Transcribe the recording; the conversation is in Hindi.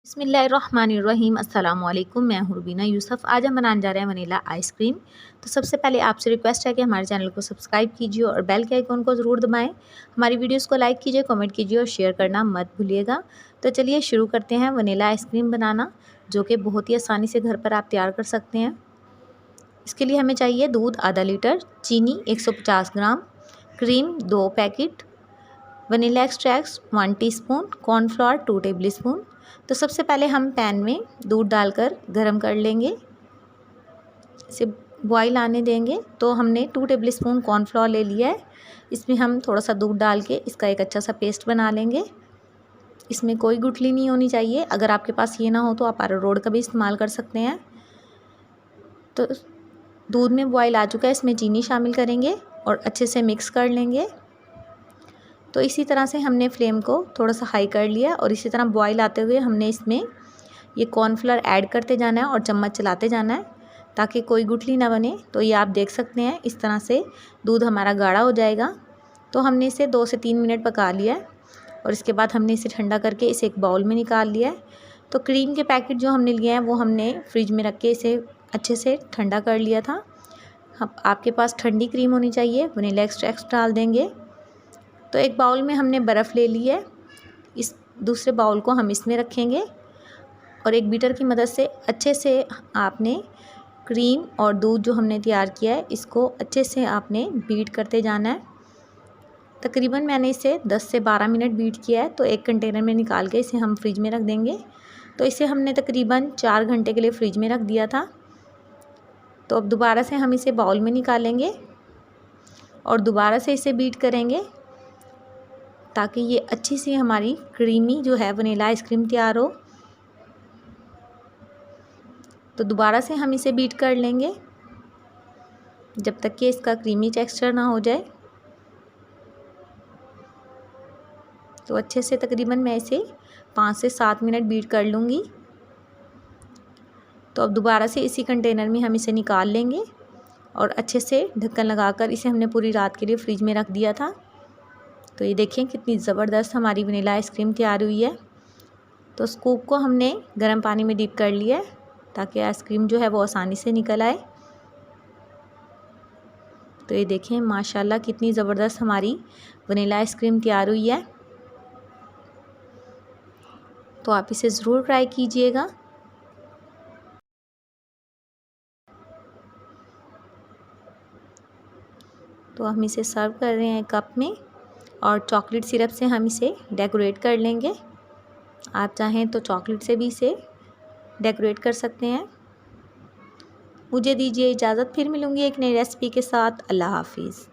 बिस्मिल्लाहिर्रहमानिर्रहीम। अस्सलाम वालेकुम। मैं हूँ रुबीना यूसुफ। आज हम बनाने जा रहे हैं वनीला आइसक्रीम। तो सबसे पहले आपसे रिक्वेस्ट है कि हमारे चैनल को सब्सक्राइब कीजिए और बेल के आइकन को ज़रूर दबाएं। हमारी वीडियोस को लाइक कीजिए, कमेंट कीजिए और शेयर करना मत भूलिएगा। तो चलिए शुरू करते हैं वनीला आइसक्रीम बनाना, जो कि बहुत ही आसानी से घर पर आप तैयार कर सकते हैं। इसके लिए हमें चाहिए दूध आधा लीटर, चीनी 150 gram, cream 2 packet, vanilla extract 1 teaspoon, cornflour 2 tablespoon. तो सबसे पहले हम पैन में दूध डालकर गरम कर लेंगे, इसे बॉईल आने देंगे। तो हमने 2 टेबल स्पून कॉर्नफ्लोर ले लिया है। इसमें हम थोड़ा सा दूध डाल के इसका एक अच्छा सा पेस्ट बना लेंगे। इसमें कोई गुठली नहीं होनी चाहिए। अगर आपके पास ये ना हो तो आप अरारोट का भी इस्तेमाल कर सकते हैं। तो दूध में बॉईल आ चुका है, इसमें चीनी शामिल करेंगे और अच्छे से मिक्स कर लेंगे। तो इसी तरह से हमने फ्लेम को थोड़ा सा हाई कर लिया और इसी तरह बॉईल आते हुए हमने इसमें ये कॉर्नफ्लोर ऐड करते जाना है और चम्मच चलाते जाना है ताकि कोई गुठली ना बने। तो ये आप देख सकते हैं, इस तरह से दूध हमारा गाढ़ा हो जाएगा। तो हमने इसे 2 से 3 मिनट पका लिया है और इसके बाद हमने इसे ठंडा करके इसे एक बाउल में निकाल लिया है। तो क्रीम के पैकेट जो हमने लिए हैं वो हमने फ्रिज में रख के इसे अच्छे से ठंडा कर लिया था। आपके पास ठंडी क्रीम होनी चाहिए। वनीला एक्सट्रैक्ट डाल देंगे। तो एक बाउल में हमने बर्फ़ ले ली है, इस दूसरे बाउल को हम इसमें रखेंगे और एक बीटर की मदद से अच्छे से आपने क्रीम और दूध जो हमने तैयार किया है इसको अच्छे से आपने बीट करते जाना है। तकरीबन मैंने इसे 10 से 12 मिनट बीट किया है। तो एक कंटेनर में निकाल के इसे हम फ्रिज में रख देंगे। तो इसे हमने तकरीबन 4 घंटे के लिए फ्रिज में रख दिया था। तो अब दोबारा से हम इसे बाउल में निकालेंगे और दोबारा से इसे बीट करेंगे ताकि ये अच्छी सी हमारी क्रीमी जो है वनीला आइसक्रीम तैयार हो। तो दोबारा से हम इसे बीट कर लेंगे जब तक कि इसका क्रीमी टेक्सचर ना हो जाए। तो अच्छे से तकरीबन मैं इसे 5 से 7 मिनट बीट कर लूँगी। तो अब दोबारा से इसी कंटेनर में हम इसे निकाल लेंगे और अच्छे से ढक्कन लगाकर इसे हमने पूरी रात के लिए फ्रिज में रख दिया था। तो ये देखिए कितनी ज़बरदस्त हमारी वनीला आइसक्रीम तैयार हुई है। तो स्कूप को हमने गर्म पानी में डिप कर लिया है ताकि आइसक्रीम जो है वो आसानी से निकल आए। तो ये देखें माशाल्लाह कितनी ज़बरदस्त हमारी वनीला आइसक्रीम तैयार हुई है। तो आप इसे ज़रूर ट्राई कीजिएगा। तो हम इसे सर्व कर रहे हैं कप में और चॉकलेट सिरप से हम इसे डेकोरेट कर लेंगे। आप चाहें तो चॉकलेट से भी इसे डेकोरेट कर सकते हैं। मुझे दीजिए इजाज़त, फिर मिलूँगी एक नई रेसिपी के साथ। अल्लाह हाफिज़।